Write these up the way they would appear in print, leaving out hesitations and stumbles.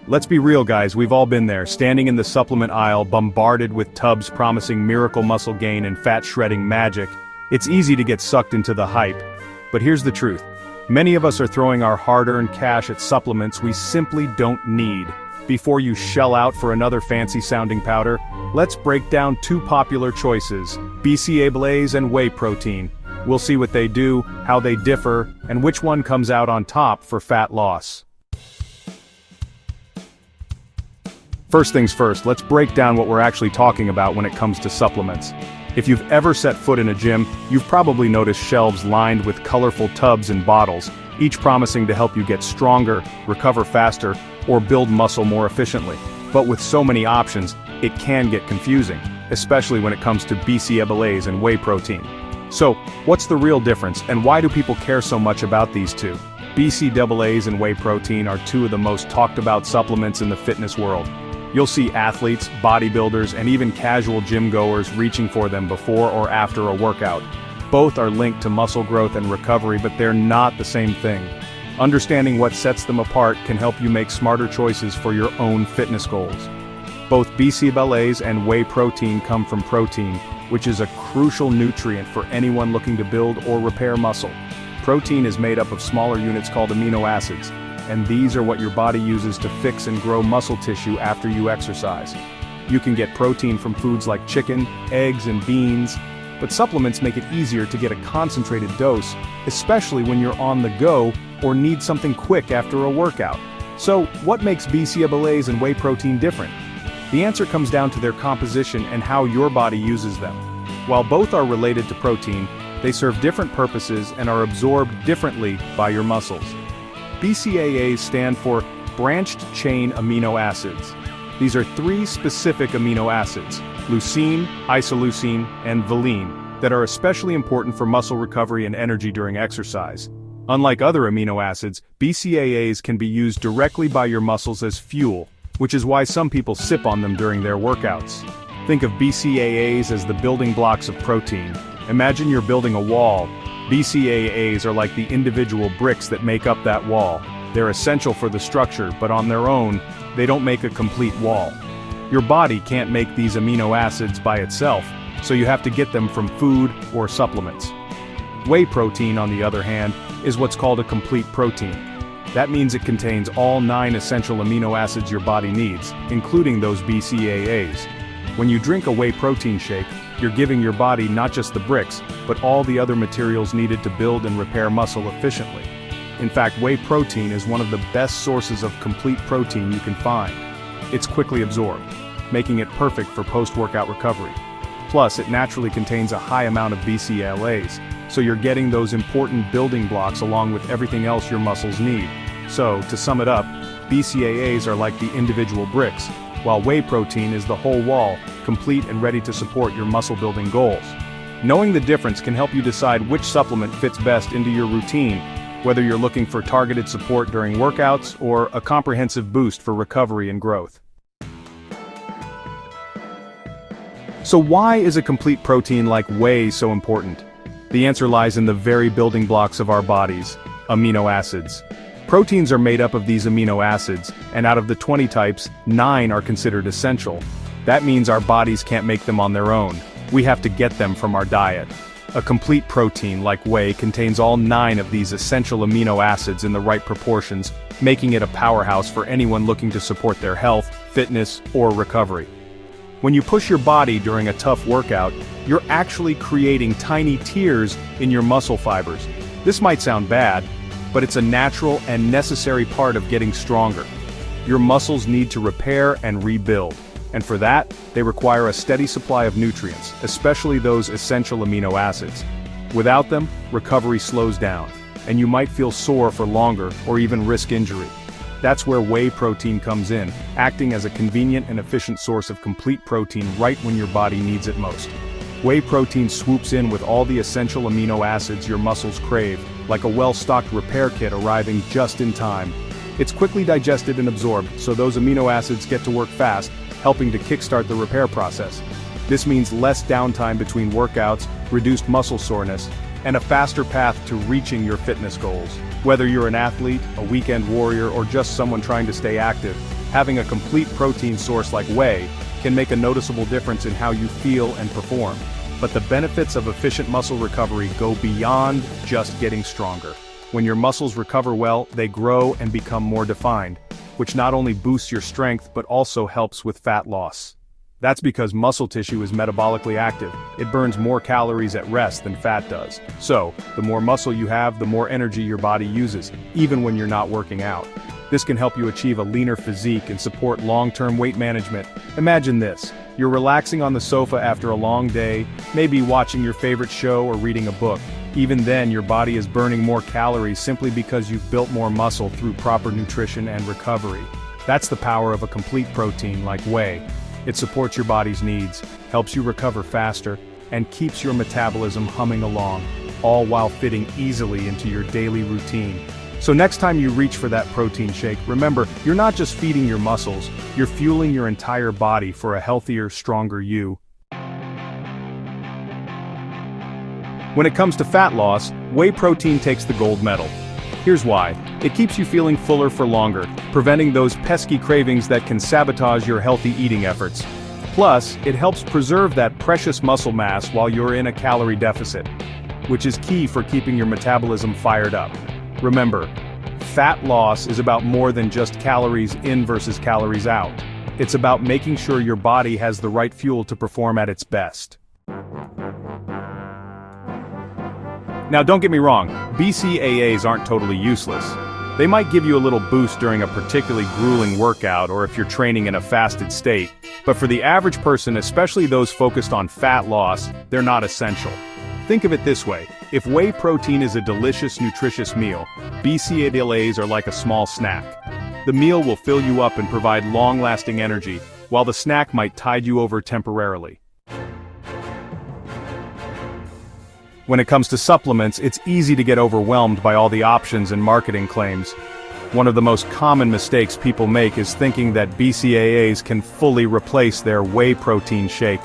Let's be real guys, we've all been there, standing in the supplement aisle, bombarded with tubs promising miracle muscle gain and fat-shredding magic. It's easy to get sucked into the hype. But here's the truth. Many of us are throwing our hard-earned cash at supplements we simply don't need. Before you shell out for another fancy-sounding powder, let's break down two popular choices, BCAA and whey protein. We'll see what they do, how they differ, and which one comes out on top for fat loss. First things first, let's break down what we're actually talking about when it comes to supplements. If you've ever set foot in a gym, you've probably noticed shelves lined with colorful tubs and bottles, each promising to help you get stronger, recover faster, or build muscle more efficiently. But with so many options, it can get confusing, especially when it comes to BCAA and whey protein. So, what's the real difference, and why do people care so much about these two? BCAA and whey protein are two of the most talked about supplements in the fitness world. You'll see athletes, bodybuilders, and even casual gym goers reaching for them before or after a workout. Both are linked to muscle growth and recovery, but they're not the same thing. Understanding what sets them apart can help you make smarter choices for your own fitness goals. Both BCAA and whey protein come from protein, which is a crucial nutrient for anyone looking to build or repair muscle. Protein is made up of smaller units called amino acids, and these are what your body uses to fix and grow muscle tissue after you exercise. You can get protein from foods like chicken, eggs, and beans, but supplements make it easier to get a concentrated dose, especially when you're on the go or need something quick after a workout. So, what makes BCAA and whey protein different? The answer comes down to their composition and how your body uses them. While both are related to protein, they serve different purposes and are absorbed differently by your muscles. BCAAs stand for branched-chain amino acids. These are three specific amino acids, leucine, isoleucine, and valine, that are especially important for muscle recovery and energy during exercise. Unlike other amino acids, BCAAs can be used directly by your muscles as fuel, which is why some people sip on them during their workouts. Think of BCAAs as the building blocks of protein. Imagine you're building a wall. BCAAs are like the individual bricks that make up that wall. They're essential for the structure, but on their own, they don't make a complete wall. Your body can't make these amino acids by itself, so you have to get them from food or supplements. Whey protein, on the other hand, is what's called a complete protein. That means it contains all 9 essential amino acids your body needs, including those BCAAs. When you drink a whey protein shake, you're giving your body not just the bricks, but all the other materials needed to build and repair muscle efficiently. In fact, whey protein is one of the best sources of complete protein you can find. It's quickly absorbed, making it perfect for post-workout recovery. Plus, it naturally contains a high amount of BCAAs, so you're getting those important building blocks along with everything else your muscles need. So, to sum it up, BCAAs are like the individual bricks, while whey protein is the whole wall, complete and ready to support your muscle-building goals. Knowing the difference can help you decide which supplement fits best into your routine, whether you're looking for targeted support during workouts or a comprehensive boost for recovery and growth. So why is a complete protein like whey so important? The answer lies in the very building blocks of our bodies, amino acids. Proteins are made up of these amino acids, and out of the 20 types, 9 are considered essential. That means our bodies can't make them on their own. We have to get them from our diet. A complete protein like whey contains all 9 of these essential amino acids in the right proportions, making it a powerhouse for anyone looking to support their health, fitness, or recovery. When you push your body during a tough workout, you're actually creating tiny tears in your muscle fibers. This might sound bad, but it's a natural and necessary part of getting stronger. Your muscles need to repair and rebuild, and for that, they require a steady supply of nutrients, especially those essential amino acids. Without them, recovery slows down, and you might feel sore for longer or even risk injury. That's where whey protein comes in, acting as a convenient and efficient source of complete protein right when your body needs it most. Whey protein swoops in with all the essential amino acids your muscles crave, like a well-stocked repair kit arriving just in time. It's quickly digested and absorbed, so those amino acids get to work fast, helping to kickstart the repair process. This means less downtime between workouts, reduced muscle soreness, and a faster path to reaching your fitness goals. Whether you're an athlete, a weekend warrior, or just someone trying to stay active, having a complete protein source like whey can make a noticeable difference in how you feel and perform. But the benefits of efficient muscle recovery go beyond just getting stronger. When your muscles recover well, they grow and become more defined, which not only boosts your strength but also helps with fat loss. That's because muscle tissue is metabolically active. It burns more calories at rest than fat does. So, the more muscle you have, the more energy your body uses, even when you're not working out. This can help you achieve a leaner physique and support long-term weight management. Imagine this. You're relaxing on the sofa after a long day, maybe watching your favorite show or reading a book. Even then, your body is burning more calories simply because you've built more muscle through proper nutrition and recovery. That's the power of a complete protein like whey. It supports your body's needs, helps you recover faster, and keeps your metabolism humming along, all while fitting easily into your daily routine. So next time you reach for that protein shake, remember, you're not just feeding your muscles, you're fueling your entire body for a healthier, stronger you. When it comes to fat loss, whey protein takes the gold medal. Here's why. It keeps you feeling fuller for longer, preventing those pesky cravings that can sabotage your healthy eating efforts. Plus, it helps preserve that precious muscle mass while you're in a calorie deficit, which is key for keeping your metabolism fired up. Remember, fat loss is about more than just calories in versus calories out. It's about making sure your body has the right fuel to perform at its best. Now don't get me wrong, BCAAs aren't totally useless. They might give you a little boost during a particularly grueling workout or if you're training in a fasted state, but for the average person, especially those focused on fat loss, they're not essential. Think of it this way, if whey protein is a delicious, nutritious meal, BCAAs are like a small snack. The meal will fill you up and provide long-lasting energy, while the snack might tide you over temporarily. When it comes to supplements, it's easy to get overwhelmed by all the options and marketing claims. One of the most common mistakes people make is thinking that BCAAs can fully replace their whey protein shake.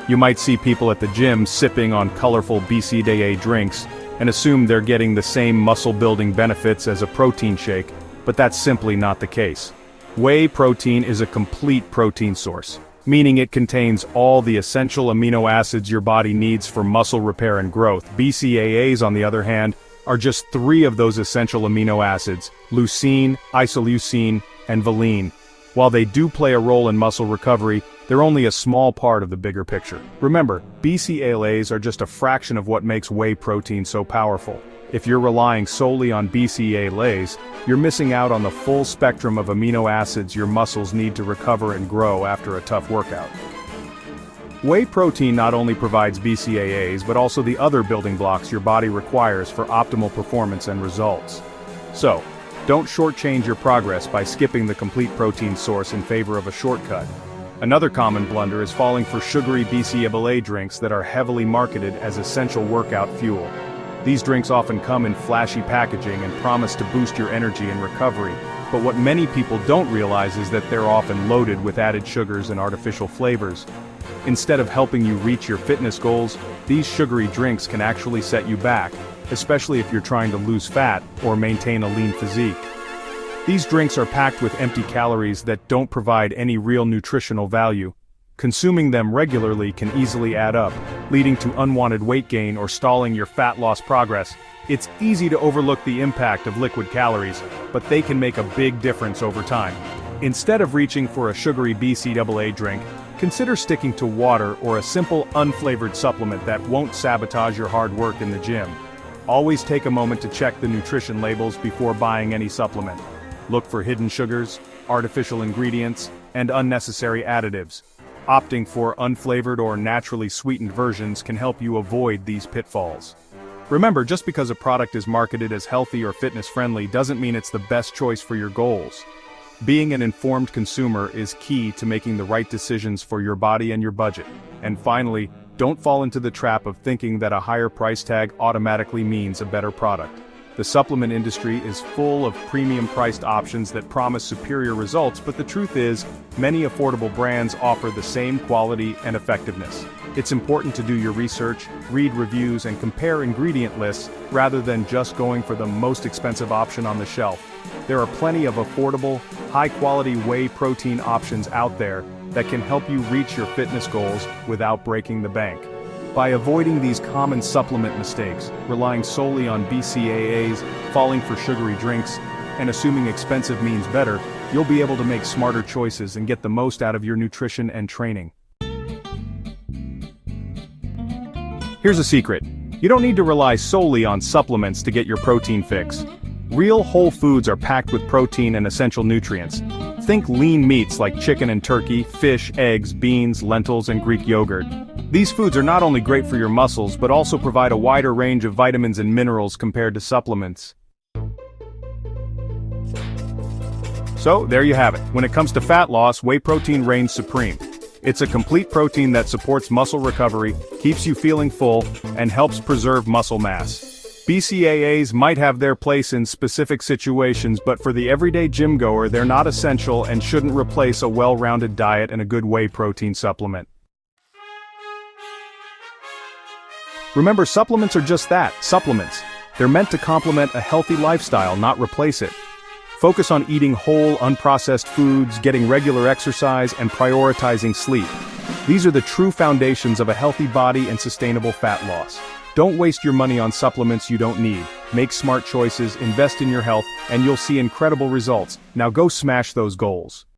You might see people at the gym sipping on colorful BCAA drinks and assume they're getting the same muscle-building benefits as a protein shake, but that's simply not the case. Whey protein is a complete protein source, meaning it contains all the essential amino acids your body needs for muscle repair and growth. BCAAs, on the other hand, are just 3 of those essential amino acids: leucine, isoleucine, and valine. While they do play a role in muscle recovery, they're only a small part of the bigger picture. Remember, BCAAs are just a fraction of what makes whey protein so powerful. If you're relying solely on BCAAs, you're missing out on the full spectrum of amino acids your muscles need to recover and grow after a tough workout. Whey protein not only provides BCAAs but also the other building blocks your body requires for optimal performance and results. So, don't shortchange your progress by skipping the complete protein source in favor of a shortcut. Another common blunder is falling for sugary BCAA drinks that are heavily marketed as essential workout fuel. These drinks often come in flashy packaging and promise to boost your energy and recovery, but what many people don't realize is that they're often loaded with added sugars and artificial flavors. Instead of helping you reach your fitness goals, these sugary drinks can actually set you back, especially if you're trying to lose fat or maintain a lean physique. These drinks are packed with empty calories that don't provide any real nutritional value. Consuming them regularly can easily add up, leading to unwanted weight gain or stalling your fat loss progress. It's easy to overlook the impact of liquid calories, but they can make a big difference over time. Instead of reaching for a sugary BCAA drink, consider sticking to water or a simple unflavored supplement that won't sabotage your hard work in the gym. Always take a moment to check the nutrition labels before buying any supplement. Look for hidden sugars, artificial ingredients, and unnecessary additives. Opting for unflavored or naturally sweetened versions can help you avoid these pitfalls. Remember, just because a product is marketed as healthy or fitness-friendly doesn't mean it's the best choice for your goals. Being an informed consumer is key to making the right decisions for your body and your budget. And finally, don't fall into the trap of thinking that a higher price tag automatically means a better product. The supplement industry is full of premium-priced options that promise superior results, but the truth is, many affordable brands offer the same quality and effectiveness. It's important to do your research, read reviews, and compare ingredient lists rather than just going for the most expensive option on the shelf. There are plenty of affordable, high-quality whey protein options out there that can help you reach your fitness goals without breaking the bank. By avoiding these common supplement mistakes, relying solely on BCAAs, falling for sugary drinks, and assuming expensive means better, you'll be able to make smarter choices and get the most out of your nutrition and training. Here's a secret. You don't need to rely solely on supplements to get your protein fix. Real whole foods are packed with protein and essential nutrients. Think lean meats like chicken and turkey, fish, eggs, beans, lentils, and Greek yogurt. These foods are not only great for your muscles but also provide a wider range of vitamins and minerals compared to supplements. So, there you have it. When it comes to fat loss, whey protein reigns supreme. It's a complete protein that supports muscle recovery, keeps you feeling full, and helps preserve muscle mass. BCAAs might have their place in specific situations, but for the everyday gym goer, they're not essential and shouldn't replace a well-rounded diet and a good whey protein supplement. Remember, supplements are just that, supplements. They're meant to complement a healthy lifestyle, not replace it. Focus on eating whole, unprocessed foods, getting regular exercise, and prioritizing sleep. These are the true foundations of a healthy body and sustainable fat loss. Don't waste your money on supplements you don't need. Make smart choices, invest in your health, and you'll see incredible results. Now go smash those goals.